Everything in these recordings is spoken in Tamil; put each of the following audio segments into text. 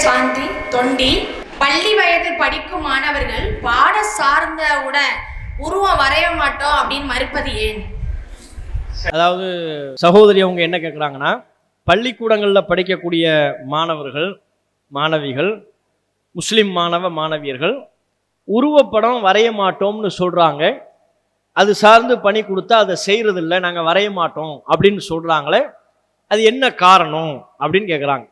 சாந்தி தொண்டி. பள்ளி வயதில் படிக்கும் மாணவர்கள் பாட சார்ந்த உருவம் வரைய மாட்டோம் அப்படின்னு மறுப்பது ஏன்? அதாவது சகோதரி அவங்க என்ன கேட்குறாங்கன்னா, பள்ளிக்கூடங்களில் படிக்கக்கூடிய மாணவர்கள் மாணவிகள் முஸ்லீம் மாணவியர்கள் உருவப்படம் வரைய மாட்டோம்னு சொல்கிறாங்க. அது சார்ந்து பணி கொடுத்தா அதை செய்கிறதில்ல, நாங்கள் வரைய மாட்டோம் அப்படின்னு சொல்கிறாங்களே, அது என்ன காரணம் அப்படின்னு கேட்குறாங்க.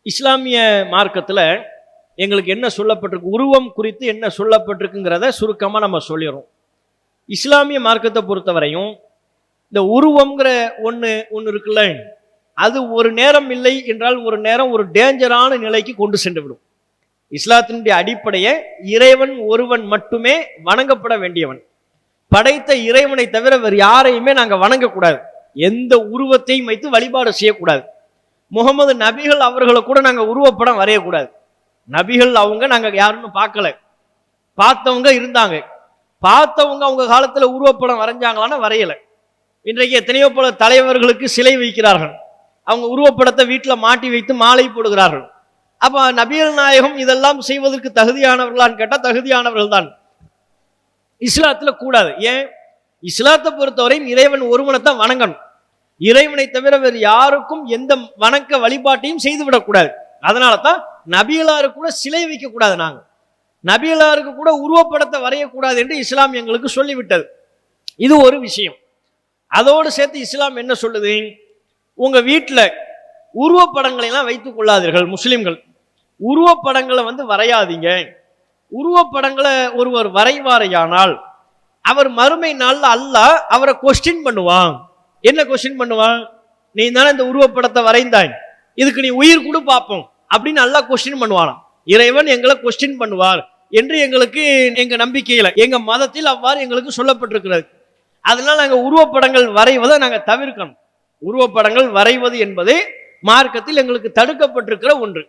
இஸ்லாமிய மார்க்கத்தில் எங்களுக்கு என்ன சொல்லப்பட்டிருக்கு, உருவம் குறித்து என்ன சொல்லப்பட்டிருக்குங்கிறத சுருக்கமாக நம்ம சொல்லிடுறோம். இஸ்லாமிய மார்க்கத்தை பொறுத்தவரையும் இந்த உருவம்ங்கிற ஒன்று இருக்குல்ல, அது ஒரு நேரம் இல்லை என்றால் ஒரு நேரம் ஒரு டேஞ்சரான நிலைக்கு கொண்டு சென்று விடும். இஸ்லாத்தினுடைய அடிப்படையை இறைவன் ஒருவன் மட்டுமே வணங்கப்பட வேண்டியவன். படைத்த இறைவனை தவிர வேறு யாரையுமே நாங்கள் வணங்கக்கூடாது, எந்த உருவத்தையும் வைத்து வழிபாடு செய்யக்கூடாது. முகமது நபிகள் அவர்களை கூட நாங்கள் உருவப்படம் வரையக்கூடாது. நபிகள் அவங்க நாங்கள் யாருன்னு பார்க்கல, பார்த்தவங்க இருந்தாங்க, பார்த்தவங்க அவங்க காலத்தில் உருவப்படம் வரைஞ்சாங்களான்னு வரையலை. இன்றைக்கு எத்தனையோ பல தலைவர்களுக்கு சிலை வைக்கிறார்கள், அவங்க உருவப்படத்தை வீட்டில் மாட்டி வைத்து மாலை போடுகிறார்கள். அப்போ நபிகள் நாயகம் இதெல்லாம் செய்வதற்கு தகுதியானவர்களான்னு கேட்டால் தகுதியானவர்கள் தான். இஸ்லாத்தில் கூடாது. ஏன்? இஸ்லாத்தை பொறுத்தவரையும் இறைவன் ஒருவனைத்தான் வணங்கணும், இறைவனை தவிர வேறு யாருக்கும் எந்த வணக்க வழிபாட்டையும் செய்துவிடக்கூடாது. அதனால தான் நபிகளாருக்கு கூட சிலை வைக்கக்கூடாது, நாங்கள் நபிகளாருக்கு கூட உருவப்படத்தை வரையக்கூடாது என்று இஸ்லாம் எங்களுக்கு சொல்லிவிட்டது. இது ஒரு விஷயம். அதோடு சேர்த்து இஸ்லாம் என்ன சொல்லுது, உங்க வீட்டில் உருவப்படங்களை எல்லாம் வைத்துக் கொள்ளாதீர்கள். முஸ்லிம்கள் உருவப்படங்களை வரையாதீங்க. உருவப்படங்களை ஒருவர் வரைவாரையானால் அவர் மறுமை நாள்ல அல்லாஹ் அவரை கொஸ்டின் பண்ணுவான். என்ன கொஸ்டின் பண்ணுவான்? நீ தானே இந்த உருவப்படத்தை வரைந்தாய், இதுக்கு நீ உயிர் கொடு பார்ப்போம் அப்படின்னு அல்லாஹ் கொஸ்டின் பண்ணுவானாம். இறைவன் எங்களை கொஸ்டின் பண்ணுவார் என்று எங்களுக்கு எங்க நம்பிக்கையில எங்க மதத்தில் அவ்வாறு எங்களுக்கு சொல்லப்பட்டிருக்கிறது. அதனால நாங்கள் உருவப்படங்கள் வரைவதை நாங்கள் தவிர்க்கணும். உருவப்படங்கள் வரைவது என்பது மார்க்கத்தில் எங்களுக்கு தடுக்கப்பட்டிருக்கிற ஒன்று.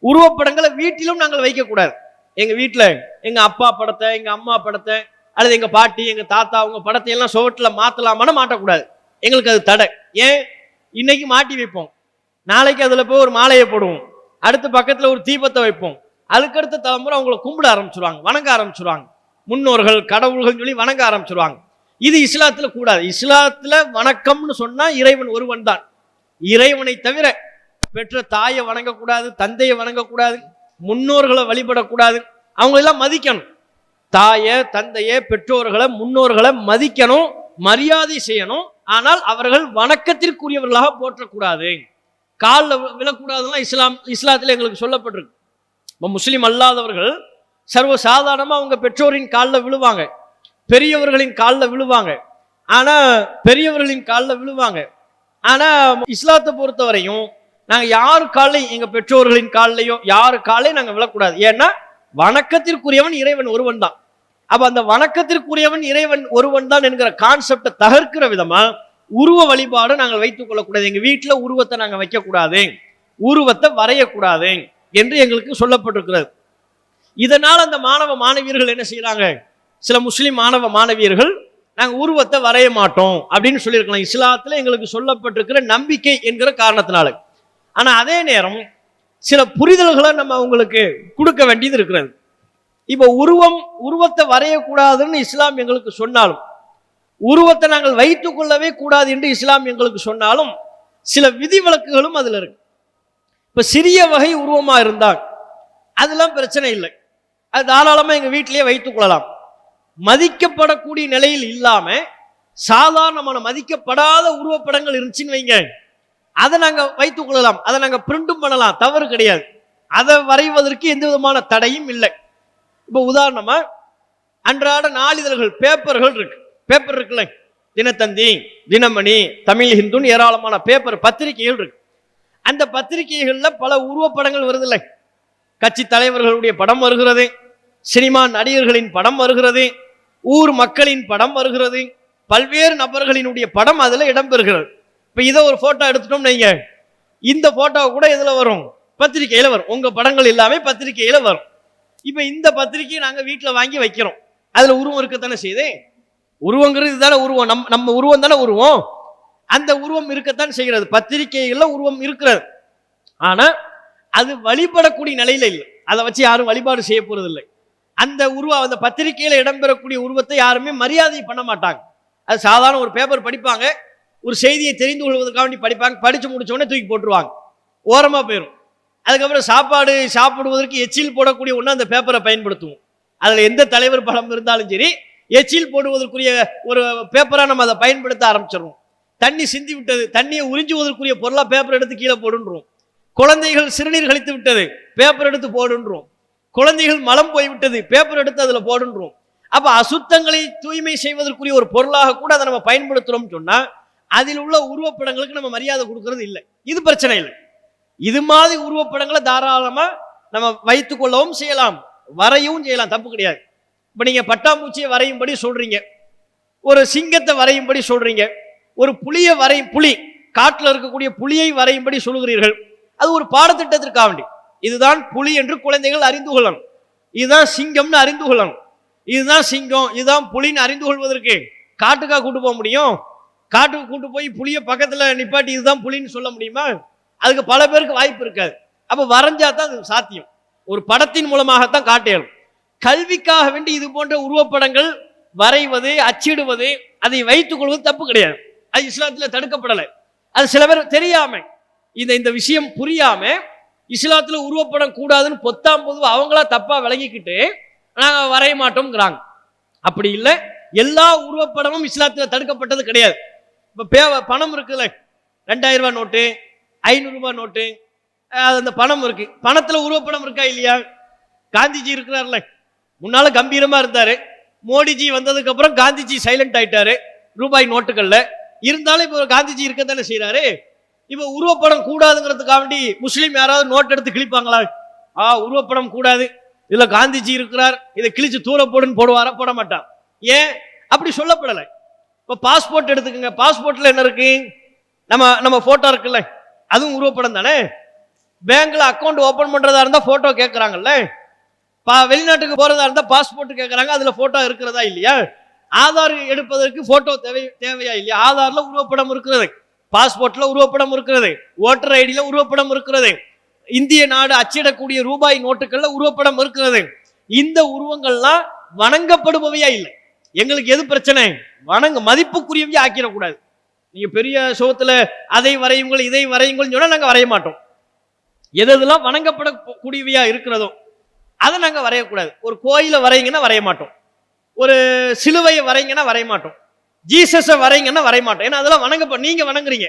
உருவப்படங்களை வீட்டிலும் நாங்கள் வைக்கக்கூடாது. எங்க வீட்டில் எங்க அப்பா படத்தை, எங்க அம்மா படத்தை, அல்லது எங்க பாட்டி எங்க தாத்தா அவங்க படத்தை எல்லாம் சுவற்றில் மாற்றலாமான்னு மாட்டக்கூடாது. எங்களுக்கு அது தடை. ஏன்? இன்னைக்கு மாட்டி வைப்போம், நாளைக்கு அதில் போய் ஒரு மாலையை போடுவோம், அடுத்த பக்கத்தில் ஒரு தீபத்தை வைப்போம், அதுக்கடுத்த தலைமுறை அவங்களை கும்பிட ஆரம்பிச்சிருவாங்க, வணங்க ஆரம்பிச்சிருவாங்க, முன்னோர்கள் கடவுள்கள் சொல்லி வணங்க ஆரம்பிச்சிருவாங்க. இது இஸ்லாத்துல கூடாது. இஸ்லாத்துல வணக்கம்னு சொன்னா இறைவன் ஒருவன் தான். இறைவனை தவிர பெற்ற தாயை வணங்கக்கூடாது, தந்தையை வணங்கக்கூடாது, முன்னோர்களை வழிபடக்கூடாது. அவங்க எல்லாம் மதிக்கணும். தாயை, தந்தையை, பெற்றோர்களை, முன்னோர்களை மதிக்கணும், மரியாதை செய்யணும். ஆனால் அவர்கள் வணக்கத்திற்குரியவர்களாக போற்றக்கூடாது, காலில் விழக்கூடாதுன்னா இஸ்லாத்தில் எங்களுக்கு சொல்லப்பட்டிருக்கு. இப்போ முஸ்லீம் அல்லாதவர்கள் சர்வ சாதாரணமாக அவங்க பெற்றோரின் காலில் விழுவாங்க, பெரியவர்களின் காலில் விழுவாங்க. ஆனால் இஸ்லாத்தை பொறுத்தவரையும் நாங்கள் யார் காலையும், எங்கள் பெற்றோர்களின் காலிலையோ யாரு காலையும் நாங்கள் விழக்கூடாது. ஏன்னா வணக்கத்திற்குரியவன் இறைவன் ஒருவன் தான். அப்போ அந்த வணக்கத்திற்குரியவன் இறைவன் ஒருவன் தான் என்கிற கான்செப்டை தகர்க்கிற விதமா உருவ வழிபாடு நாங்கள் வைத்துக் கொள்ளக்கூடாது. எங்கள் வீட்டில் உருவத்தை நாங்கள் வைக்கக்கூடாது, உருவத்தை வரையக்கூடாது என்று எங்களுக்கு சொல்லப்பட்டிருக்கிறது. இதனால் அந்த மாணவ மாணவியர்கள் என்ன செய்யறாங்க, சில முஸ்லிம் மாணவ மாணவியர்கள் நாங்கள் உருவத்தை வரைய மாட்டோம் அப்படின்னு சொல்லியிருக்கலாம். இஸ்லாத்தில் எங்களுக்கு சொல்லப்பட்டிருக்கிற நம்பிக்கை என்கிற காரணத்தினால. ஆனால் அதே நேரம் சில புரிதல்களை நம்ம அவங்களுக்கு கொடுக்க வேண்டியது இருக்கிறது. இப்போ உருவத்தை வரையக்கூடாதுன்னு இஸ்லாம் எங்களுக்கு சொன்னாலும், உருவத்தை நாங்கள் வைத்துக் கொள்ளவே கூடாது என்று இஸ்லாம் எங்களுக்கு சொன்னாலும், சில விதிவிலக்குகளும் அதில் இருக்கு. இப்போ சிறிய வகை உருவமாக இருந்தால் அதெல்லாம் பிரச்சனை இல்லை, அது தாராளமாக எங்கள் வீட்டிலேயே வைத்துக் கொள்ளலாம். மதிக்கப்படக்கூடிய நிலையில் இல்லாம சாதாரணமான மதிக்கப்படாத உருவப்படங்கள் இருந்துச்சுன்னு வைங்க, அதை நாங்கள் வைத்துக் கொள்ளலாம், அதை நாங்கள் பிரிண்டும் பண்ணலாம், தவறு கிடையாது. அதை வரைவதற்கு எந்த விதமான தடையும் இல்லை. இப்போ உதாரணமா அன்றாட நாளிதழ்கள், பேப்பர்கள் இருக்குல்ல, தினத்தந்தி, தினமணி, தமிழ் ஹிந்துன்னு ஏராளமான பேப்பர் பத்திரிகைகள் இருக்கு. அந்த பத்திரிகைகள்ல பல உருவப்படங்கள் வருதில்லை. கட்சி தலைவர்களுடைய படம் வருகிறது, சினிமா நடிகர்களின் படம் வருகிறது, ஊர் மக்களின் படம் வருகிறது, பல்வேறு நபர்களினுடைய படம் அதுல இடம்பெறுகிறது. இப்ப இதை ஒரு போட்டோ எடுத்துட்டோம் நீங்க, இந்த போட்டோ கூட இதுல வரும், பத்திரிகையில வரும், உங்க படங்கள் எல்லாமே பத்திரிகையில வரும். இப்ப இந்த பத்திரிகையை நாங்க வீட்டுல வாங்கி வைக்கிறோம், அதுல உருவம் இருக்கத்தானே செய்யுது. உருவங்கிறது தானே உருவம், நம்ம உருவம் தானே உருவம். அந்த உருவம் இருக்கத்தான் செய்கிறது, பத்திரிகைகள்ல உருவம் இருக்கிறது. ஆனா அது வழிபடக்கூடிய நிலையில இல்லை. அதை வச்சு யாரும் வழிபாடு செய்ய போறது இல்லை. அந்த உருவம், அந்த பத்திரிகையில இடம்பெறக்கூடிய உருவத்தை யாருமே மரியாதை பண்ண மாட்டாங்க. அது சாதாரண ஒரு பேப்பர் படிப்பாங்க, ஒரு செய்தியை தெரிந்து கொள்வதற்காக வேண்டி படிப்பாங்க, படிச்சு முடிச்ச உடனே தூக்கி போட்டுருவாங்க, ஓரமா போயிடும். அதுக்கப்புறம் சாப்பாடு சாப்பிடுவதற்கு எச்சில் போடக்கூடிய ஒன்று அந்த பேப்பரை பயன்படுத்துவோம். அதுல எந்த தலைவர் படம் இருந்தாலும் சரி, எச்சில் போடுவதற்குரிய ஒரு பேப்பரா நம்ம அதை பயன்படுத்த ஆரம்பிச்சிடணும். தண்ணி சிந்தி விட்டது, தண்ணியை உறிஞ்சுவதற்குரிய பொருளா பேப்பர் எடுத்து கீழே போடுன்றோம். குழந்தைகள் சிறுநீர் கழித்து விட்டது, பேப்பர் எடுத்து போடுன்றோம். குழந்தைகள் மலம் போய்விட்டது, பேப்பர் எடுத்து அதுல போடுன்றோம். அப்ப அசுத்தங்களை தூய்மை செய்வதற்குரிய ஒரு பொருளாக கூட அதை நம்ம பயன்படுத்துறோம் சொன்னா, அதில் உள்ள உருவப்படங்களுக்கு நம்ம மரியாதை கொடுக்கறது இல்லை. இது பிரச்சனை இல்லை. இது மாதிரி உருவப்படங்களை தாராளமா நம்ம வைத்துக் கொள்ளவும் செய்யலாம், வரையவும் செய்யலாம், தப்பு கிடையாது. இப்ப நீங்க பட்டாம்பூச்சியை வரையும்படி சொல்றீங்க, ஒரு சிங்கத்தை வரையும்படி சொல்றீங்க, ஒரு புலியை புலி காட்டில் இருக்கக்கூடிய புலியை வரையும்படி சொல்லுகிறீர்கள். அது ஒரு பாடத்திட்டத்திற்காக வேண்டி, இதுதான் புலி என்று குழந்தைகள் அறிந்து கொள்ளணும், இதுதான் சிங்கம்னு அறிந்து கொள்ளணும், இதுதான் சிங்கம் இதுதான் புலின்னு அறிந்து கொள்வதற்கு காட்டுக்காக கூட்டு போக முடியும்? காட்டுக்கு கூட்டு போய் புலியை பக்கத்துல நிப்பாட்டி இதுதான் புலின்னு சொல்ல முடியுமா? அதுக்கு பல பேருக்கு வாய்ப்பு இருக்காது. அப்ப வரைஞ்சா தான் அது சாத்தியம். ஒரு படத்தின் மூலமாகத்தான் காட்டணும். கல்விக்காக வேண்டி இது போன்ற உருவப்படங்கள் வரைவது, அச்சிடுவது, அதை வைத்துக் கொள்வது தப்பு கிடையாது. அது இஸ்லாத்துல தடுக்கப்படலை. அது சில பேர் தெரியாம, இந்த விஷயம் புரியாம இஸ்லாத்துல உருவப்படம் கூடாதுன்னு பொத்தாம் பொதுவா அவங்களா தப்பா விளங்கிக்கிட்டு நாங்க வரைய மாட்டோம்ங்கிறாங்க. அப்படி இல்லை, எல்லா உருவப்படமும் இஸ்லாத்துல தடுக்கப்பட்டது கிடையாது. இப்ப பணம் இருக்குல்ல, 2000 ரூபாய் நோட்டு, 500 ரூபாய் நோட்டு, அந்த பணம் இருக்கு, பணத்துல உருவப்படம் இருக்கா இல்லையா? காந்திஜி இருக்கிறார்ல, முன்னால கம்பீரமா இருந்தாரு, மோடிஜி வந்ததுக்கு அப்புறம் காந்திஜி சைலண்ட் ஆயிட்டாரு ரூபாய் நோட்டுகள்ல. இருந்தாலும் இப்ப காந்திஜி இருக்கத்தானே செய்யறாரு. இப்ப உருவப்படம் கூடாதுங்கிறதுக்காக வேண்டி முஸ்லீம் யாராவது நோட் எடுத்து கிழிப்பாங்களா? உருவப்படம் கூடாது, இதுல காந்திஜி இருக்கிறார், இதை கிழிச்சு தூர போடுன்னு போடுவாரா? போட மாட்டான். ஏன் அப்படி சொல்லப்படலை. இப்ப பாஸ்போர்ட் எடுத்துக்கோங்க, பாஸ்போர்ட்ல என்ன இருக்கு? நம்ம போட்டோ இருக்குல்ல, அதுவும் உருவப்படம் தானே. பேங்க்ல அக்கௌண்ட் ஓபன் பண்றதா இருந்தா போட்டோ கேட்கறாங்கல்ல, வெளிநாட்டுக்கு போறதா இருந்தா பாஸ்போர்ட் கேட்கறாங்க, அதுல போட்டோ இருக்கிறதா இல்லையா? ஆதார் எடுப்பதற்கு போட்டோ தேவையா இல்லையா? ஆதார்ல உருவப்படம் இருக்கிறது, பாஸ்போர்ட்ல உருவப்படம் இருக்கிறது, ஓட்டர் ஐடியில உருவப்படம் இருக்கிறது, இந்திய நாடு அச்சிடக்கூடிய ரூபாய் நோட்டுகள்ல உருவப்படம் இருக்கிறது. இந்த உருவங்கள்லாம் வணங்கப்படுபவையா இல்லை. எங்களுக்கு எது பிரச்சனை? மதிப்புக்குரியவையா ஆக்கிடக்கூடாது. நீங்க பெரிய சோத்துல அதை வரையுங்கள் இதை வரையுங்கள் சொன்னா நாங்க வரைய மாட்டோம். எதெல்லாம் வணங்கப்படக்கூடியவையா இருக்கிறதோ அதை நாங்க வரையக்கூடாது. ஒரு கோயிலை வரையுங்கன்னா வரைய மாட்டோம், ஒரு சிலுவையை வரைங்கன்னா வரைய மாட்டோம், ஜீசஸை வரைங்கன்னா வரைய மாட்டோம். ஏன்னா அதெல்லாம் நீங்க வணங்குறீங்க,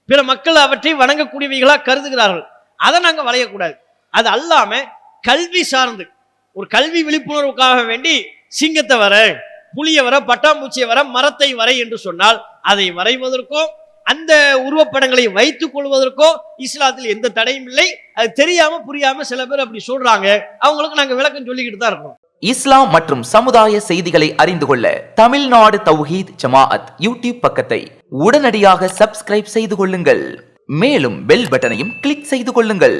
பிற மக்கள் அவற்றை வணங்கக்கூடியவைகளா கருதுகிறார்கள், அதை நாங்க வரையக்கூடாது. அது அல்லாம கல்வி சார்ந்து ஒரு கல்வி விழிப்புணர்வுக்காக வேண்டி சிங்கத்தை வர, புலியை வர, பட்டாம்பூச்சியை வர, மரத்தை வரை என்று சொன்னால் அதை வரைவதற்கோ அந்த உருவப்படங்களை வைத்துக் கொள்வதற்கோ இஸ்லாத்தில் எந்த தடையும் இல்லை. அது தெரியாம புரியாம சில பேர் அப்படி சொல்றாங்க, அவங்களுக்கு நாங்க விளக்கம் சொல்லிக்கிட்டு தான் இருக்கோம். இஸ்லாம் மற்றும் சமுதாய செய்திகளை அறிந்து கொள்ள தமிழ்நாடு தௌஹீத் ஜமாஅத் யூடியூப் பக்கத்தை உடனடியாக சப்ஸ்கிரைப் செய்து கொள்ளுங்கள். மேலும் பெல் பட்டனையும் கிளிக் செய்து கொள்ளுங்கள்.